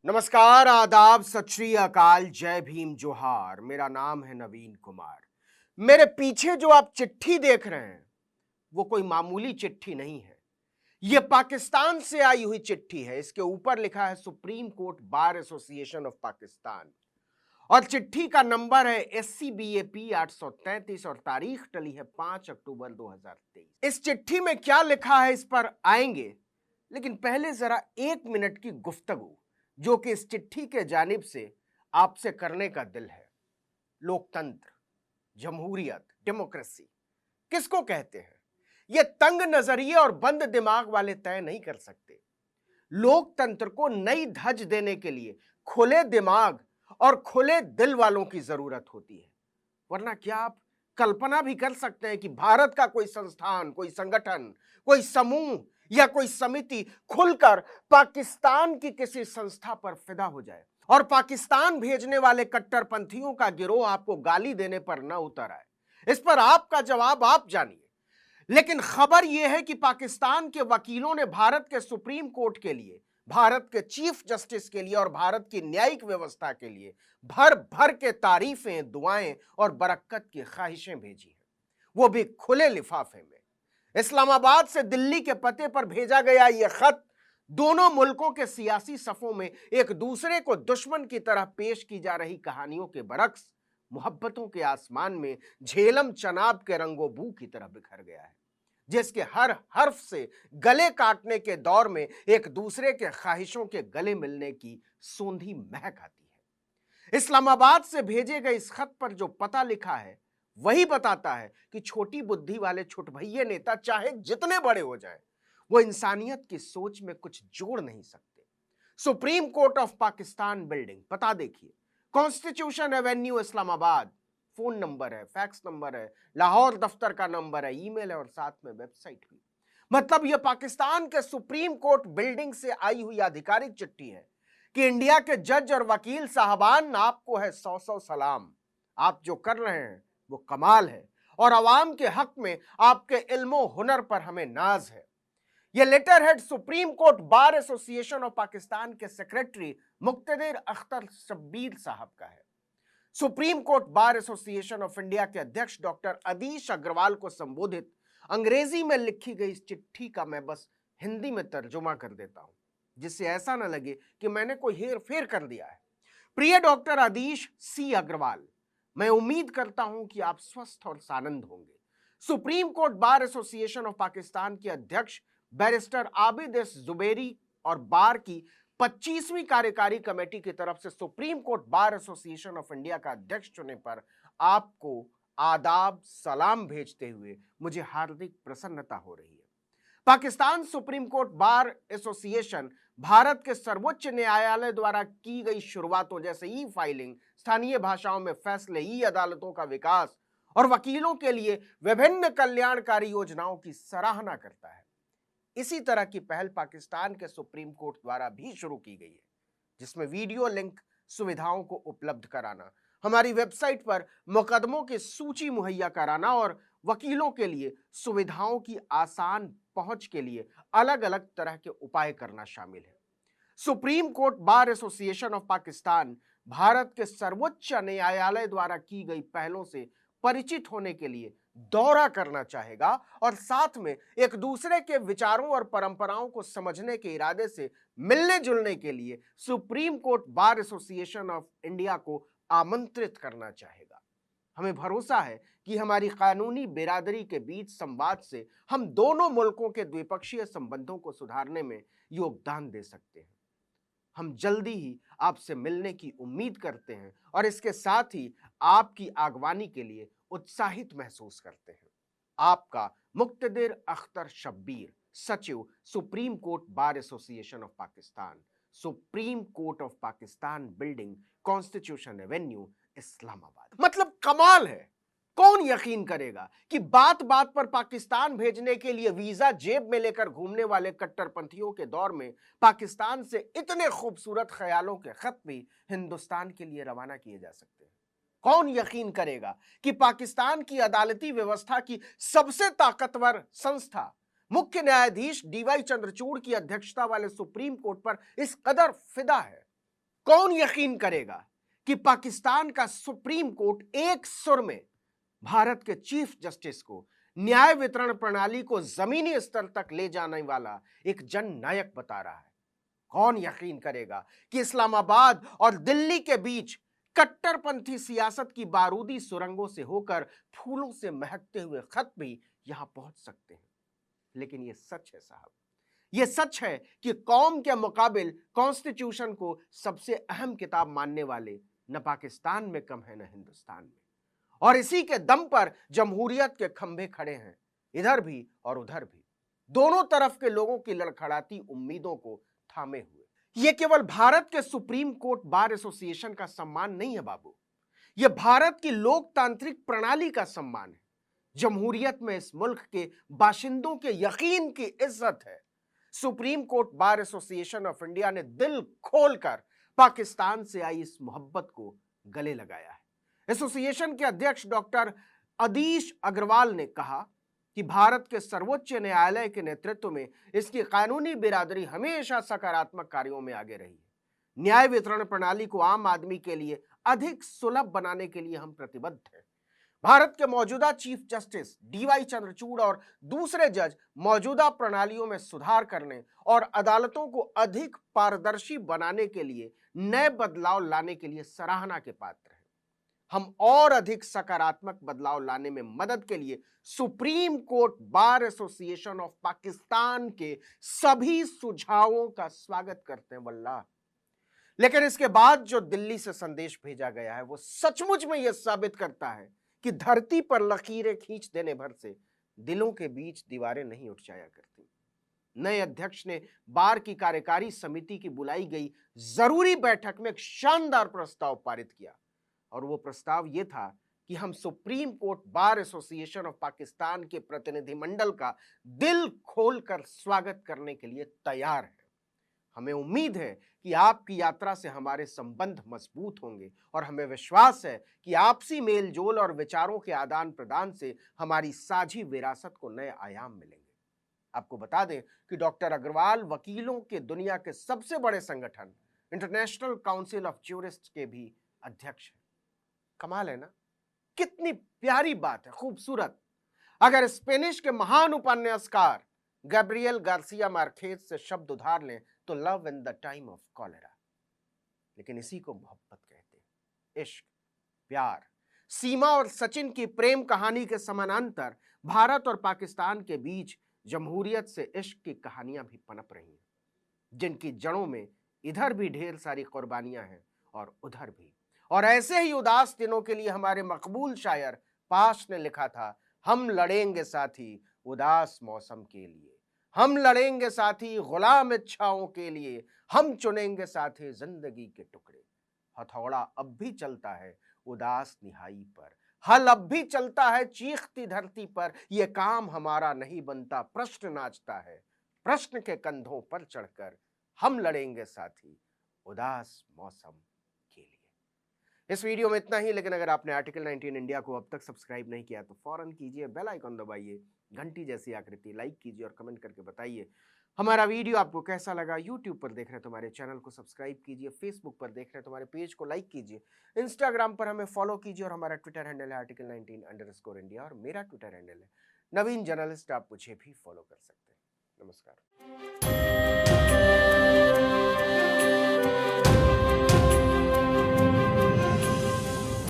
नमस्कार, आदाब, सत श्री अकाल, जय भीम, जोहार। मेरा नाम है नवीन कुमार। मेरे पीछे जो आप चिट्ठी देख रहे हैं वो कोई मामूली चिट्ठी नहीं है। यह पाकिस्तान से आई हुई चिट्ठी है। इसके ऊपर लिखा है Supreme Court Bar Association of Pakistan और चिट्ठी का नंबर है SCBAP 833 और तारीख टली है 5 अक्टूबर 2023। इस चिट्ठी में क्या लिखा है इस पर आएंगे, लेकिन पहले जरा 1 मिनट की गुफ्तगू जो कि इस चिट्ठी के जानिब से आपसे करने का दिल है। लोकतंत्र, जमहूरियत, डेमोक्रेसी किसको कहते हैं? ये तंग नजरिए और बंद दिमाग वाले तय नहीं कर सकते। लोकतंत्र को नई धज देने के लिए खुले दिमाग और खुले दिल वालों की जरूरत होती है। वरना क्या आप कल्पना भी कर सकते हैं कि भारत का कोई संस्थान, कोई संगठन, कोई समूह या कोई समिति खुलकर पाकिस्तान की किसी संस्था पर फिदा हो जाए और पाकिस्तान भेजने वाले कट्टरपंथियों का गिरोह आपको गाली देने पर न उतर आए? इस पर आपका जवाब आप जानिए। लेकिन खबर यह है कि पाकिस्तान के वकीलों ने भारत के सुप्रीम कोर्ट के लिए, भारत के चीफ जस्टिस के लिए और भारत की न्यायिक व्यवस्था के लिए भर भर के तारीफें, दुआएं और बरकत की ख्वाहिशें भेजी हैं, वो भी खुले लिफाफे में। इस्लामाबाद से दिल्ली के पते पर भेजा गया यह खत दोनों मुल्कों के सियासी सफों में एक दूसरे को दुश्मन की तरह पेश की जा रही कहानियों के बरक्स मोहब्बतों के आसमान में झेलम चनाब के रंगो बू की तरह बिखर गया है, जिसके हर हर्फ से गले काटने के दौर में एक दूसरे के ख्वाहिशों के गले मिलने की सोंधी महक आती है। इस्लामाबाद से भेजे गए इस खत पर जो पता लिखा है वही बताता है कि छोटी बुद्धि वाले छुटभइये नेता चाहे जितने बड़े हो जाएं, वो इंसानियत की सोच में कुछ जोड़ नहीं सकते। Supreme court of Pakistan building, पता देखिए, constitution Avenue, Islamabad. Phone number है, फैक्स नंबर है, लाहौर दफ्तर का नंबर है, ईमेल है और साथ में वेबसाइट भी। मतलब यह पाकिस्तान के सुप्रीम कोर्ट बिल्डिंग से आई हुई आधिकारिक चिट्ठी है कि इंडिया के जज और वकील साहबान, आपको है 100 सलाम। आप जो कर रहे हैं वो कमाल है और अवाम के हक में आपके इल्मो हुनर पर हमें नाज है। यह letter head Supreme Court Bar Association of Pakistan के सेक्रेटरी मुक्तदिर अख्तर शब्बीर साहब का है। Supreme Court Bar Association of India के अध्यक्ष डॉक्टर अदीश अग्रवाल को संबोधित अंग्रेजी में लिखी गई इस चिट्ठी का मैं बस हिंदी में तर्जुमा कर देता हूं, जिससे ऐसा ना लगे कि मैंने कोई हेर फेर कर दिया है। प्रिय डॉक्टर अदीश सी अग्रवाल, मैं उम्मीद करता हूं कि आप स्वस्थ और सानंद होंगे। Supreme Court Bar Association of Pakistan के अध्यक्ष बैरिस्टर आबिद एस जुबैरी और बार की 25वीं कार्यकारी कमेटी की तरफ से supreme Court Bar Association of India का अध्यक्ष चुनने पर आपको आदाब सलाम भेजते हुए मुझे हार्दिक प्रसन्नता हो रही है। Pakistan supreme Court Bar association Bharat के सर्वोच्च न्यायालय द्वारा की गई शुरुआतों जैसे ई फाइलिंग, स्थानीय भाषाओं में फैसले, ई अदालतों का विकास और वकीलों के लिए विभिन्न कल्याणकारी योजनाओं की सराहना करता है। इसी तरह की पहल पाकिस्तान के सुप्रीम कोर्ट द्वारा भी शुरू की गई है, जिसमें वीडियो लिंक सुविधाओं को उपलब्ध कराना, हमारी वेबसाइट पर मुकदमों की सूची मुहैया कराना और वकीलों के लिए सुविधाओं की आसान पहुंच के लिए अलग अलग तरह के उपाय करना शामिल है। Supreme Court Bar Association of Pakistan Bharat के सर्वोच्च न्यायालय द्वारा की गई पहलों से परिचित होने के लिए दौरा करना चाहेगा और साथ में एक दूसरे के विचारों और परंपराओं को समझने के इरादे से मिलने जुलने के लिए supreme Court Bar Association of India को आमंत्रित करना चाहेगा। हमें भरोसा है कि हमारी कानूनी बिरादरी के बीच संवाद से हम दोनों मुल्कों के द्विपक्षीय संबंधों को सुधारने में योगदान दे सकते हैं। हम जल्दी ही आपसे मिलने की उम्मीद करते हैं और इसके साथ ही आपकी आगवानी के लिए उत्साहित महसूस करते हैं। आपका मुक्तदिर अख्तर शब्बीर, सचिव, supreme Court Bar Association of Pakistan, supreme court of Pakistan building, constitution Avenue, Islamabad. मतलब कमाल है। कौन यकीन करेगा कि बात बात पर पाकिस्तान भेजने के लिए वीजा जेब में लेकर घूमने वाले कट्टरपंथियों के दौर में पाकिस्तान से इतने खूबसूरत ख्यालों के खत भी हिंदुस्तान के लिए रवाना किए जा सकते हैं। कौन यकीन करेगा कि पाकिस्तान की अदालती व्यवस्था की सबसे ताकतवर संस्था मुख्य न्यायाधीश DY चंद्रचूड़ की अध्यक्षता वाले सुप्रीम कोर्ट पर इस कदर फिदा है। कौन यकीन करेगा कि पाकिस्तान का सुप्रीम कोर्ट एक सुर में भारत के चीफ जस्टिस को न्याय वितरण प्रणाली को जमीनी स्तर तक ले जाने वाला एक जननायक बता रहा है? कौन यकीन करेगा कि इस्लामाबाद और दिल्ली के बीच कट्टरपंथी सियासत की बारूदी सुरंगों से होकर फूलों से महकते हुए खत भी यहां पहुंच सकते हैं? लेकिन यह सच है साहब, यह सच है कि कौम के मुकाबिल कॉन्स्टिट्यूशन को सबसे अहम किताब मानने वाले न पाकिस्तान में कम है न हिंदुस्तान में, और इसी के दम पर जमहूरियत के खंभे खड़े हैं, इधर भी और उधर भी, दोनों तरफ के लोगों की लड़खड़ाती उम्मीदों को थामे हुए। यह केवल भारत के सुप्रीम कोर्ट बार एसोसिएशन का सम्मान नहीं है बाबू, यह भारत की लोकतांत्रिक प्रणाली का सम्मान है। जमहूरियत में इस मुल्क के बाशिंदों के यकीन की इज्जत है। Supreme Court Bar Association of India ने दिल खोलकर पाकिस्तान से आई इस मोहब्बत को गले लगाया है। एसोसिएशन के अध्यक्ष डॉक्टर अदीश अग्रवाल ने कहा कि भारत के सर्वोच्च न्यायालय के नेतृत्व में इसकी कानूनी बिरादरी हमेशा सकारात्मक कार्यों में आगे रही है। न्याय वितरण प्रणाली को आम आदमी के लिए अधिक सुलभ बनाने के लिए हम प्रतिबद्ध हैं। भारत के मौजूदा चीफ जस्टिस डीवाई चंद्रचूड़ और दूसरे जज मौजूदा प्रणालियों में सुधार करने और अदालतों को अधिक पारदर्शी बनाने के लिए नए बदलाव लाने के लिए सराहना के पात्र हैं। हम और अधिक सकारात्मक बदलाव लाने में मदद के लिए supreme Court Bar Association of Pakistan के सभी सुझावों का स्वागत करते हैं वल्लाह। लेकिन इसके बाद जो दिल्ली से संदेश भेजा गया है वो सचमुच में यह साबित करता है कि धरती पर लकीरें खींच देने भर से दिलों के बीच दीवारें नहीं उठ जाया करती। नए अध्यक्ष ने बार की कार्यकारी समिति की बुलाई गई जरूरी बैठक में एक शानदार प्रस्ताव पारित किया, और वो प्रस्ताव ये था कि हम supreme Court Bar Association of Pakistan के प्रतिनिधिमंडल का दिल खोलकर स्वागत करने के लिए तैयार हैं। हमें उम्मीद है कि आपकी यात्रा से हमारे संबंध मजबूत होंगे, और हमें विश्वास है कि आपसी मेलजोल और विचारों के आदान प्रदान से हमारी साझी विरासत को नए आयाम मिलेंगे। आपको बता दें कि डॉक्टर अग्रवाल वकीलों के दुनिया के सबसे बड़े संगठन इंटरनेशनल काउंसिल ऑफ ज्यूरिस्ट के भी अध्यक्ष हैं। कमाल है ना, कितनी प्यारी बात है, खूबसूरत। अगर स्पेनिश के महान उपन्यासकार गैब्रियल गार्सिया मार्केज से शब्द उधार लें तो love in the time of cholera. लेकिन इसी को मोहब्बत कहते हैं, इश्क, प्यार। सीमा और सचिन की प्रेम कहानी के समानांतर भारत और पाकिस्तान के बीच जमहूरियत से इश्क की कहानियां भी पनप रही हैं, जिनकी जड़ों में इधर भी ढेर सारी कुर्बानियां हैं और उधर भी। और ऐसे ही उदास दिनों के लिए हमारे मकबूल शायर पाश ने लिखा था, हम लड़ेंगे साथी उदास मौसम के लिए, हम लड़ेंगे साथी गुलाम इच्छाओं के लिए, हम चुनेंगे साथी जिंदगी के टुकड़े। हथौड़ा अब भी चलता है उदास निहाई पर, हल अब भी चलता है चीखती धरती पर, यह काम हमारा नहीं बनता प्रश्न नाचता है, प्रश्न के कंधों पर चढ़कर हम लड़ेंगे साथी उदास मौसम के लिए। इस वीडियो में इतना ही, लेकिन अगर आपने आर्टिकल 19 इंडिया को अब तक सब्सक्राइब नहीं किया तो फौरन कीजिए, बेल आइकन दबाइए, घंटी जैसी आकृति लाइक कीजिए और कमेंट करके बताइए हमारा वीडियो आपको कैसा लगा। यूट्यूब पर देख रहे हैं तो हमारे चैनल को सब्सक्राइब कीजिए, फेसबुक पर देख रहे हैं तो हमारे पेज को लाइक कीजिए, इंस्टाग्राम पर हमें फॉलो कीजिए, और हमारा ट्विटर हैंडल है आर्टिकल 19 _ इंडिया, और मेरा ट्विटर हैंडल है नवीन जर्नलिस्ट। आप मुझे भी फॉलो कर सकते हैं। नमस्कार।